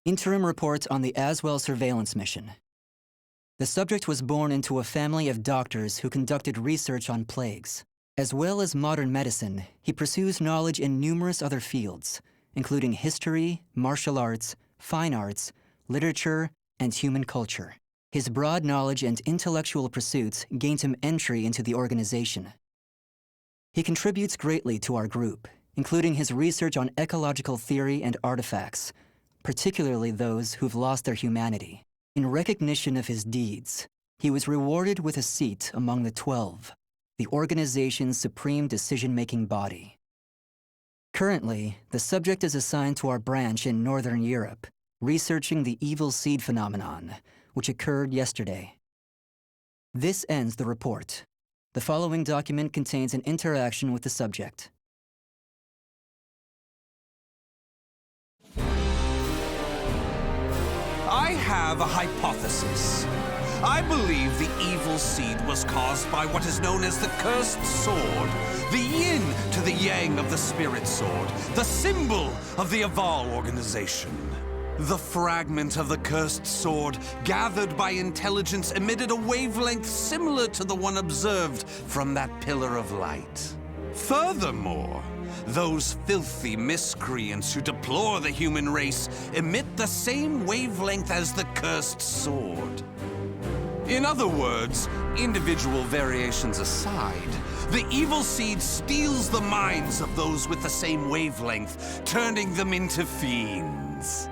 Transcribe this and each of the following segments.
Interim report on the Azwel surveillance mission. The subject was born into a family of doctors who conducted research on plagues. As well as modern medicine, he pursues knowledge in numerous other fields, including history, martial arts, fine arts, literature, and human culture. His broad knowledge and intellectual pursuits gained him entry into the organization. He contributes greatly to our group, including his research on ecological theory and artifacts, particularly those who've lost their humanity. In recognition of his deeds, he was rewarded with a seat among the 12, the organization's supreme decision-making body. Currently, the subject is assigned to our branch in Northern Europe, researching the evil seed phenomenon, which occurred yesterday. This ends the report. The following document contains an interaction with the subject. I have a hypothesis. I believe the evil seed was caused by what is known as the cursed sword, the yin to the yang of the spirit sword, the symbol of the Azwel organization. The fragment of the cursed sword, gathered by intelligence, emitted a wavelength similar to the one observed from that pillar of light. Furthermore, those filthy miscreants who deplore the human race emit the same wavelength as the cursed sword. In other words, individual variations aside, the evil seed steals the minds of those with the same wavelength, turning them into fiends.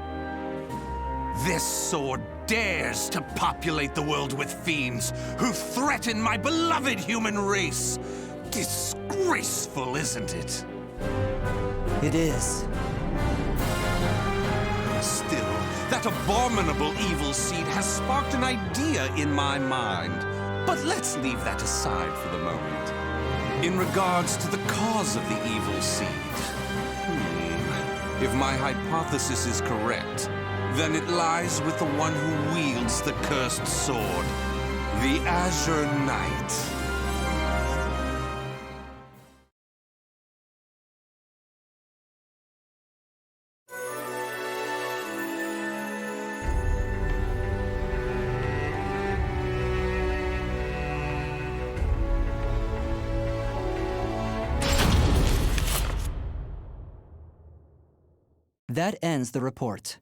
This sword dares to populate the world with fiends who threaten my beloved human race. Disgraceful, isn't it? It is. Still, that abominable evil seed has sparked an idea in my mind. But let's leave that aside for the moment. In regards to the cause of the evil seed, if my hypothesis is correct, then it lies with the one who wields the cursed sword, the Azure Knight. That ends the report.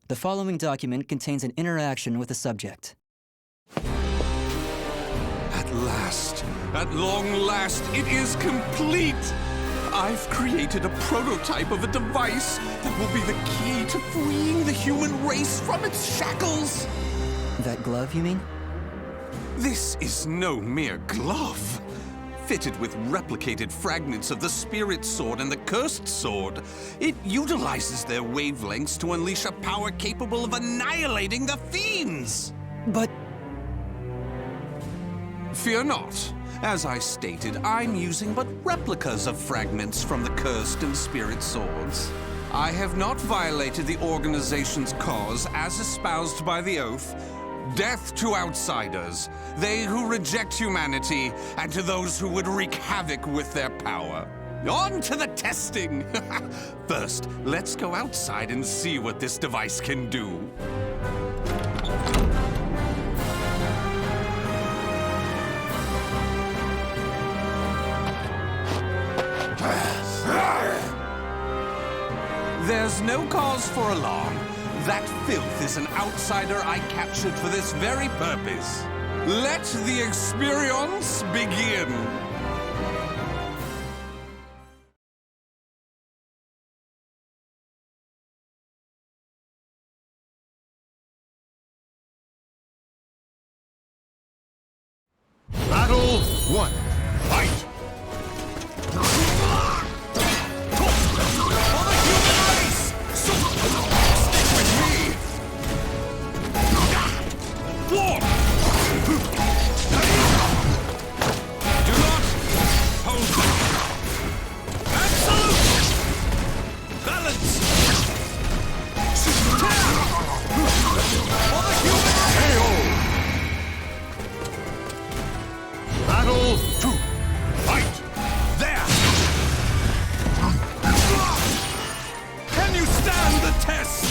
The following document contains an interaction with the subject. At long last, it is complete! I've created a prototype of a device that will be the key to freeing the human race from its shackles! That glove, you mean? This is no mere glove. Fitted with replicated fragments of the spirit sword and the cursed sword, it utilizes their wavelengths to unleash a power capable of annihilating the fiends! But... Fear not. As I stated, I'm using but replicas of fragments from the cursed and spirit swords. I have not violated the organization's cause as espoused by the oath. Death to outsiders, they who reject humanity, and to those who would wreak havoc with their power. On to the testing! First, let's go outside and see what this device can do. There's no cause for alarm. That filth is an outsider I captured for this very purpose. Let the experience begin. Battle 1. Fight! Battle 2. Fight! There! Can you stand the test?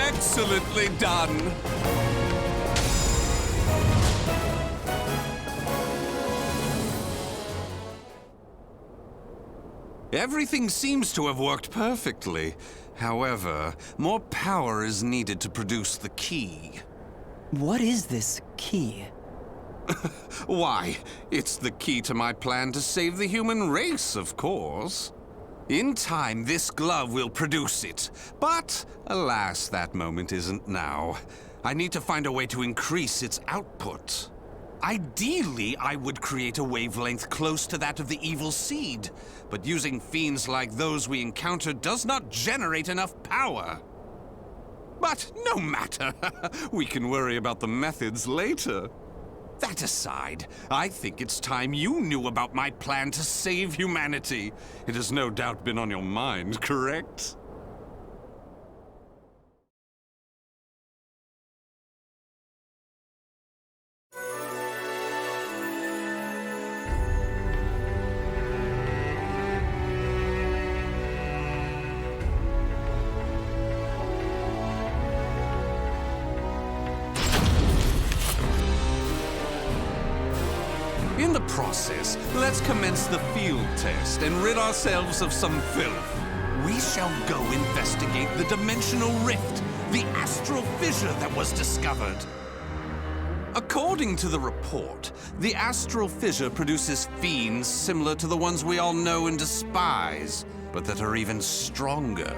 Excellently done! Everything seems to have worked perfectly. However, more power is needed to produce the key. What is this key? Why, it's the key to my plan to save the human race, of course. In time, this glove will produce it. But, alas, that moment isn't now. I need to find a way to increase its output. Ideally, I would create a wavelength close to that of the evil seed. But using fiends like those we encountered does not generate enough power. But no matter. We can worry about the methods later. That aside, I think it's time you knew about my plan to save humanity. It has no doubt been on your mind, correct? In the process, let's commence the field test and rid ourselves of some filth. We shall go investigate the dimensional rift, the astral fissure that was discovered. According to the report, the astral fissure produces fiends similar to the ones we all know and despise, but that are even stronger.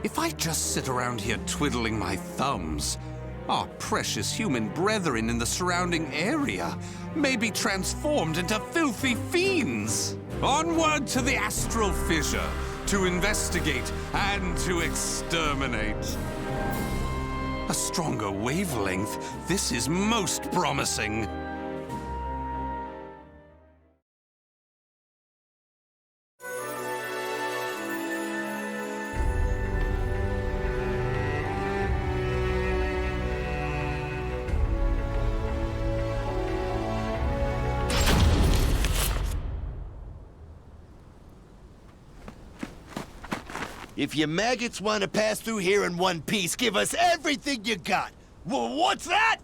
If I just sit around here twiddling my thumbs, our precious human brethren in the surrounding area may be transformed into filthy fiends. Onward to the astral fissure, to investigate and to exterminate. A stronger wavelength, this is most promising. If you maggots want to pass through here in one piece, give us everything you got. What's that?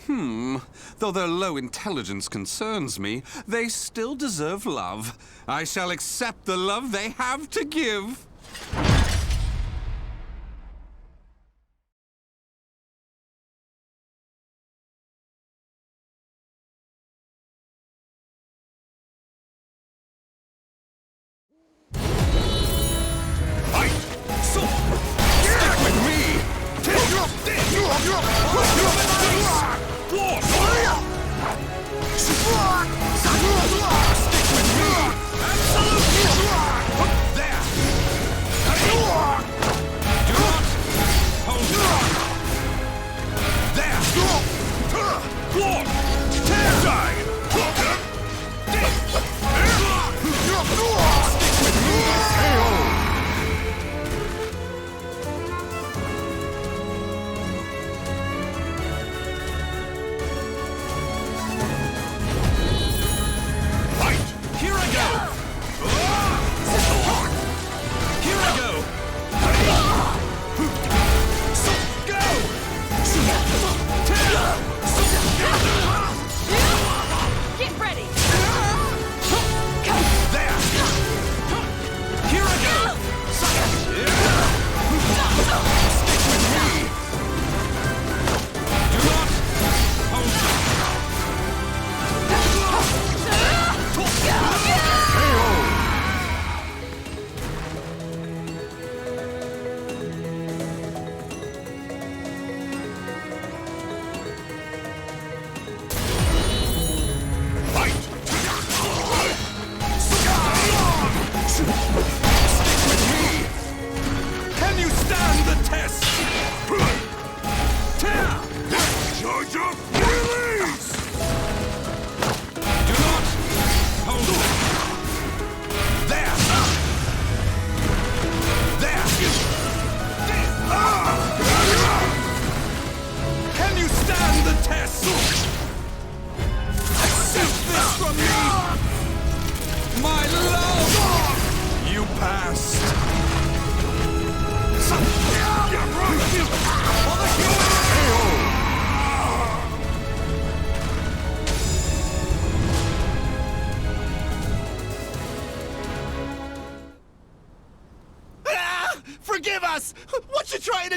Though their low intelligence concerns me, they still deserve love. I shall accept the love they have to give.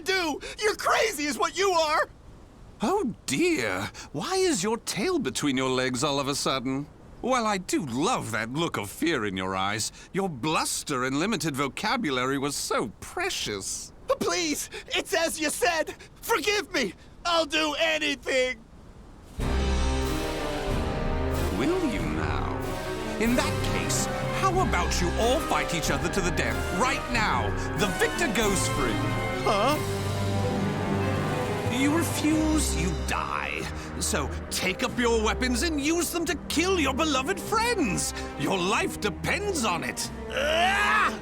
do? You're crazy is what you are! Oh dear, why is your tail between your legs all of a sudden? Well, I do love that look of fear in your eyes. Your bluster and limited vocabulary was so precious. Please, it's as you said! Forgive me! I'll do anything! Will you now? In that case, how about you all fight each other to the death right now? The victor goes free. Huh? You refuse, you die. So take up your weapons and use them to kill your beloved friends. Your life depends on it. Ah!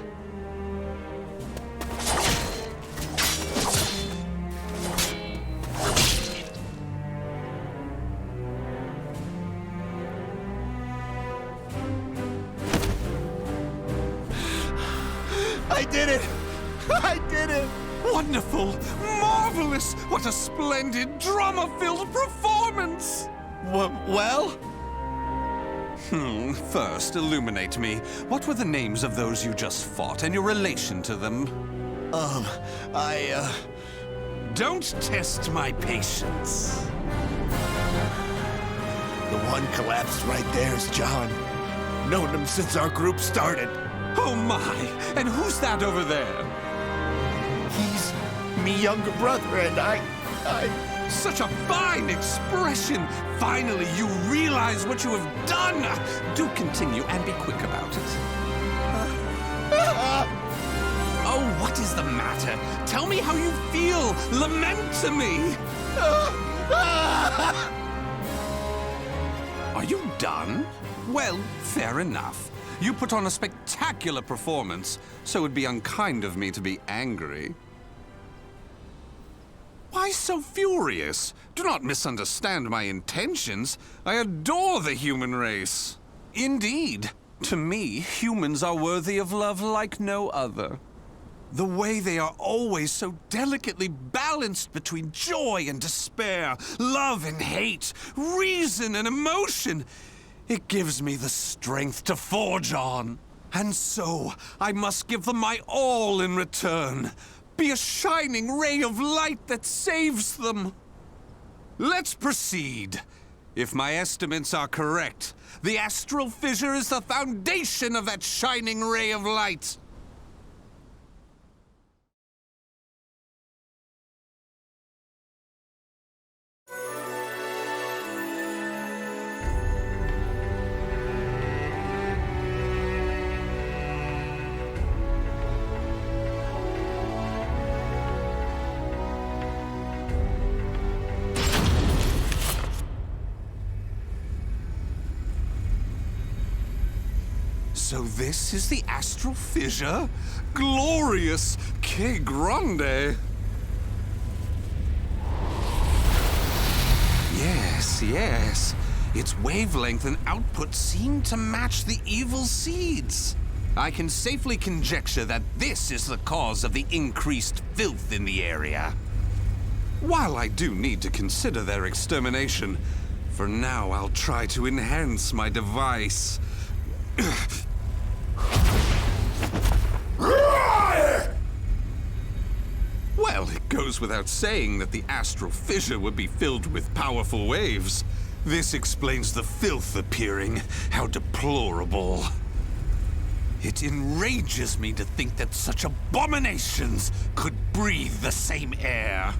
I did it! I did it! Wonderful! Marvelous! What a splendid, drama-filled performance! Well? First, illuminate me. What were the names of those you just fought and your relation to them? Don't test my patience. The one collapsed right there is John. Known him since our group started. Oh my! And who's that over there? He's me younger brother, and I... Such a fine expression! Finally, you realize what you have done! Do continue and be quick about it. Oh, what is the matter? Tell me how you feel! Lament to me! Are you done? Well, fair enough. You put on a spectacular performance, so it'd be unkind of me to be angry. Why so furious? Do not misunderstand my intentions. I adore the human race. Indeed, to me, humans are worthy of love like no other. The way they are always so delicately balanced between joy and despair, love and hate, reason and emotion. It gives me the strength to forge on. And so, I must give them my all in return. Be a shining ray of light that saves them. Let's proceed. If my estimates are correct, the astral fissure is the foundation of that shining ray of light. So this is the astral fissure? Glorious! Que grande! Yes. Its wavelength and output seem to match the evil seeds. I can safely conjecture that this is the cause of the increased filth in the area. While I do need to consider their extermination, for now I'll try to enhance my device. Well, it goes without saying that the astral fissure would be filled with powerful waves. This explains the filth appearing. How deplorable. It enrages me to think that such abominations could breathe the same air.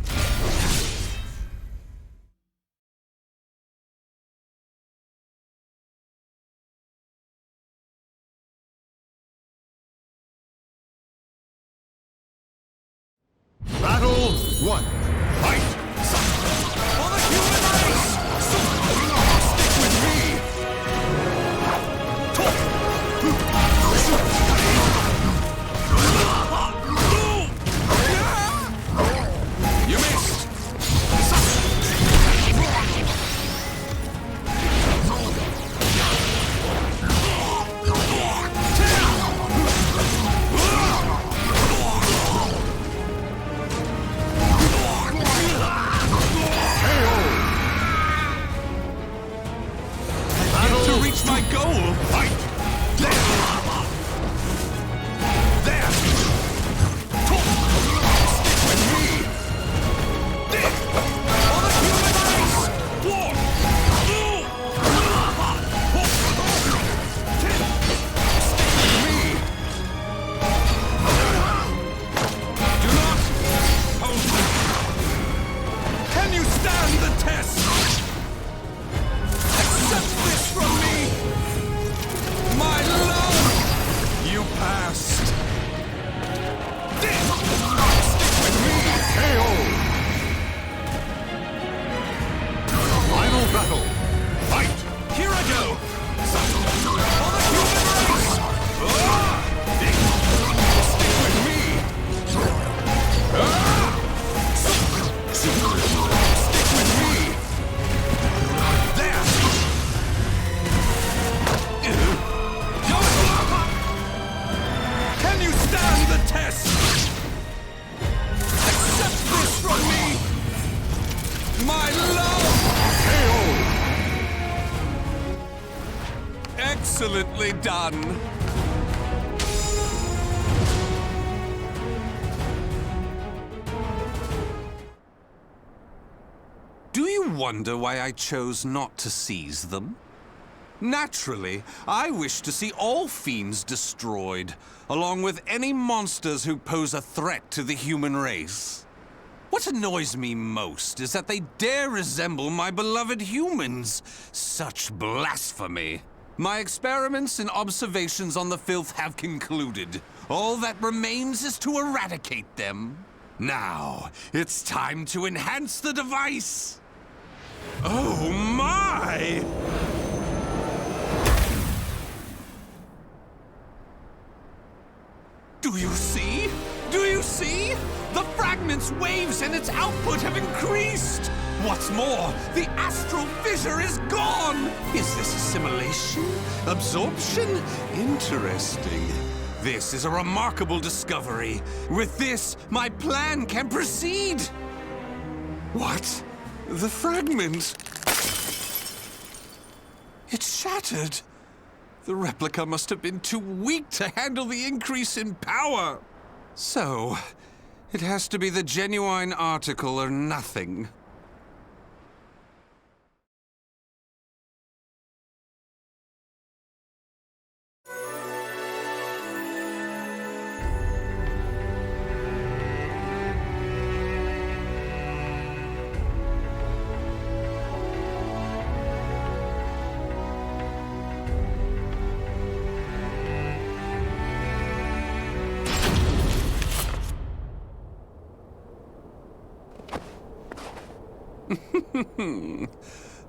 Battle 1. Fight! For the human race! Stick with me! You missed! stand the test! Accept this from me! My love! You passed! Stick with me! KO! Final battle! Fight! Here I go! For the human race! Stick with me! Stick with me! There! Can you stand the test? Accept this from me! My love! KO! Excellently done! Do you wonder why I chose not to seize them? Naturally, I wish to see all fiends destroyed, along with any monsters who pose a threat to the human race. What annoys me most is that they dare resemble my beloved humans. Such blasphemy. My experiments and observations on the filth have concluded. All that remains is to eradicate them. Now, it's time to enhance the device. Oh my! Do you see? Do you see? The fragment's waves and its output have increased! What's more, the astral fissure is gone! Is this assimilation? Absorption? Interesting. This is a remarkable discovery. With this, my plan can proceed! What? The fragment? It's shattered! The replica must have been too weak to handle the increase in power. So, it has to be the genuine article or nothing.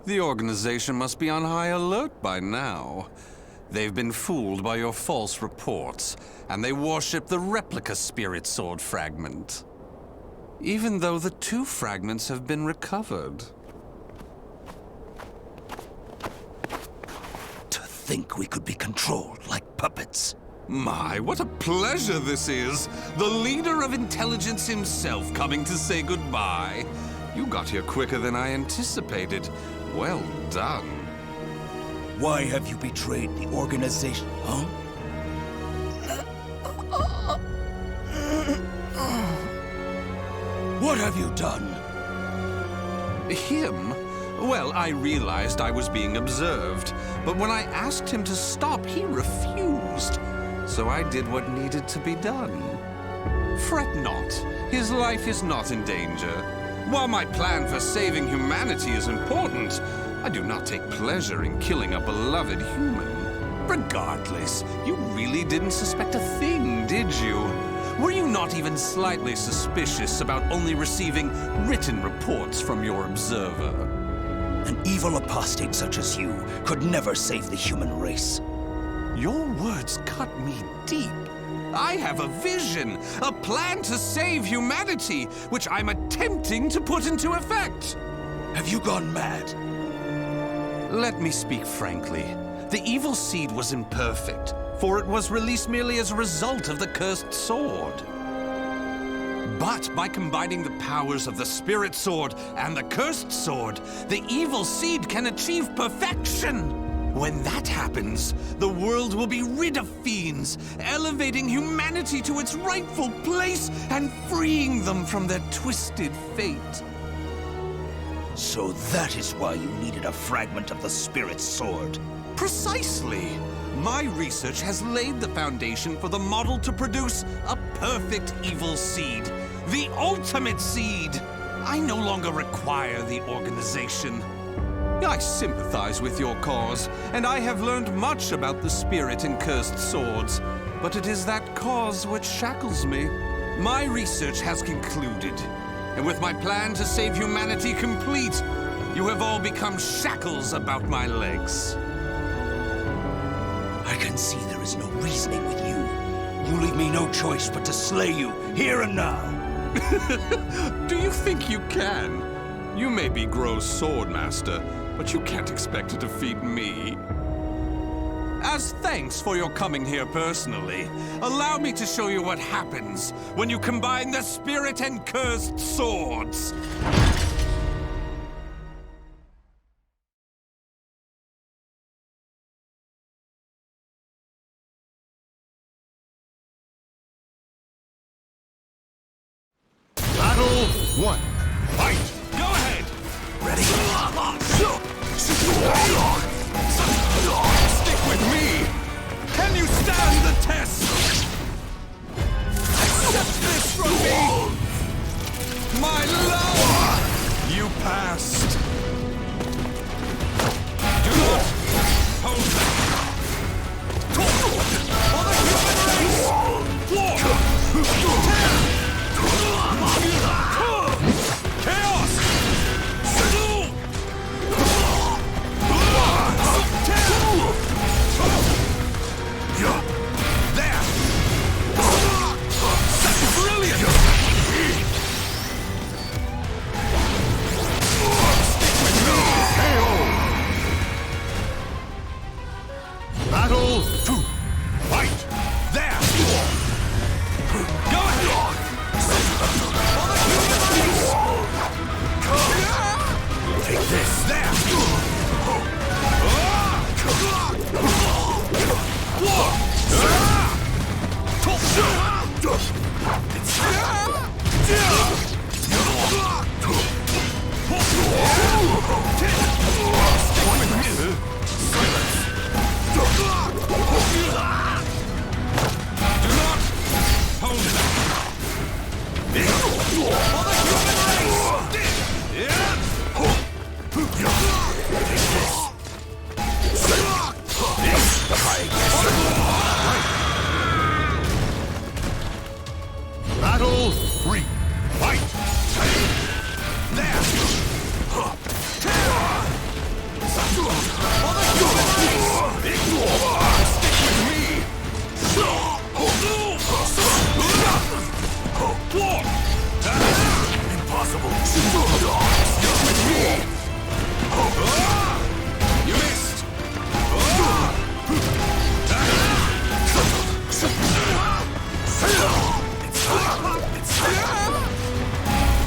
The organization must be on high alert by now. They've been fooled by your false reports, and they worship the replica spirit sword fragment. Even though the two fragments have been recovered. To think we could be controlled like puppets. My, what a pleasure this is! The leader of intelligence himself coming to say goodbye. You got here quicker than I anticipated. Well done. Why have you betrayed the organization, huh? What have you done? Him? Well, I realized I was being observed, but when I asked him to stop, he refused. So I did what needed to be done. Fret not. His life is not in danger. While my plan for saving humanity is important, I do not take pleasure in killing a beloved human. Regardless, you really didn't suspect a thing, did you? Were you not even slightly suspicious about only receiving written reports from your observer? An evil apostate such as you could never save the human race. Your words cut me deep. I have a vision, a plan to save humanity, which I'm attempting to put into effect. Have you gone mad? Let me speak frankly. The evil seed was imperfect, for it was released merely as a result of the cursed sword. But by combining the powers of the spirit sword and the cursed sword, the evil seed can achieve perfection. When that happens, the world will be rid of fiends, elevating humanity to its rightful place and freeing them from their twisted fate. So that is why you needed a fragment of the spirit sword. Precisely. My research has laid the foundation for the model to produce a perfect evil seed. The ultimate seed. I no longer require the organization. I sympathize with your cause, and I have learned much about the spirit in cursed swords. But it is that cause which shackles me. My research has concluded, and with my plan to save humanity complete, you have all become shackles about my legs. I can see there is no reasoning with you. You leave me no choice but to slay you, here and now. Do you think you can? You may be Gro's swordmaster, but you can't expect to defeat me. As thanks for your coming here personally, allow me to show you what happens when you combine the spirit and cursed swords. Battle 1. Fight! Go ahead! Ready? Stick with me! Can you stand the test? Accept this from me! My love! You passed. Do not hold back. For the human race! Chaos! There! Brilliant! Stick with me! Battle 2. Fight! There! Go ahead! For the human race! Take this! There! Battle 3. Fight! There! For the human race! Stick with me! Impossible! Stick with me! You missed!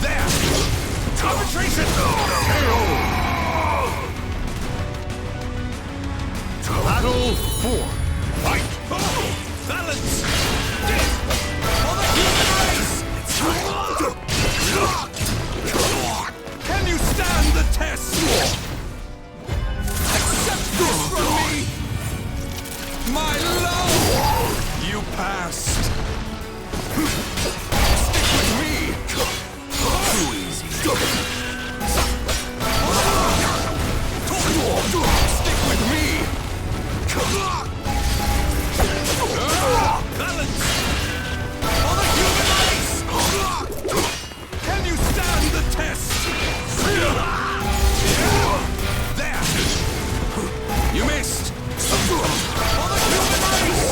There! Arbitration! Battle 4. Fight! Balance! For the human race! Can you stand the test? Accept this from me! My love! You passed! Stick with me! Too easy! Stick with me! Balance! For the human race! Can you stand the test? There! You missed! For the human race!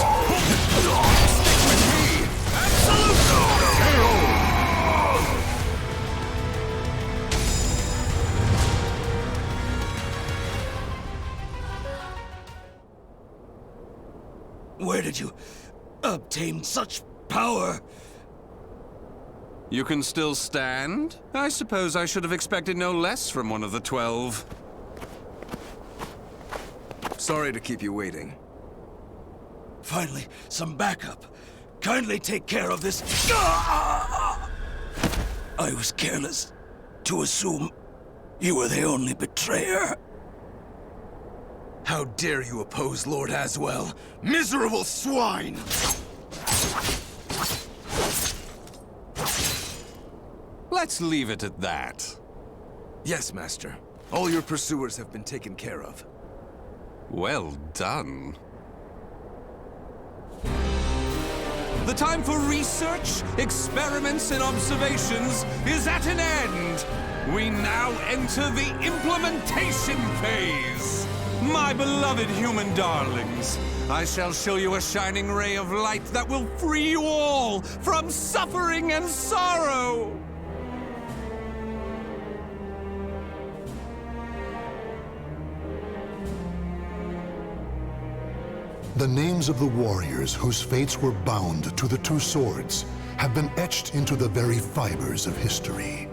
Stick with me! Absolute! Where did you obtain such power? You can still stand? I suppose I should have expected no less from one of the 12. Sorry to keep you waiting. Finally, some backup. Kindly take care of this. I was careless to assume you were the only betrayer. How dare you oppose Lord Azwel? Miserable swine! let's leave it at that. Yes, Master. All your pursuers have been taken care of. Well done. The time for research, experiments, and observations is at an end. We now enter the implementation phase. My beloved human darlings, I shall show you a shining ray of light that will free you all from suffering and sorrow. The names of the warriors whose fates were bound to the two swords have been etched into the very fibers of history.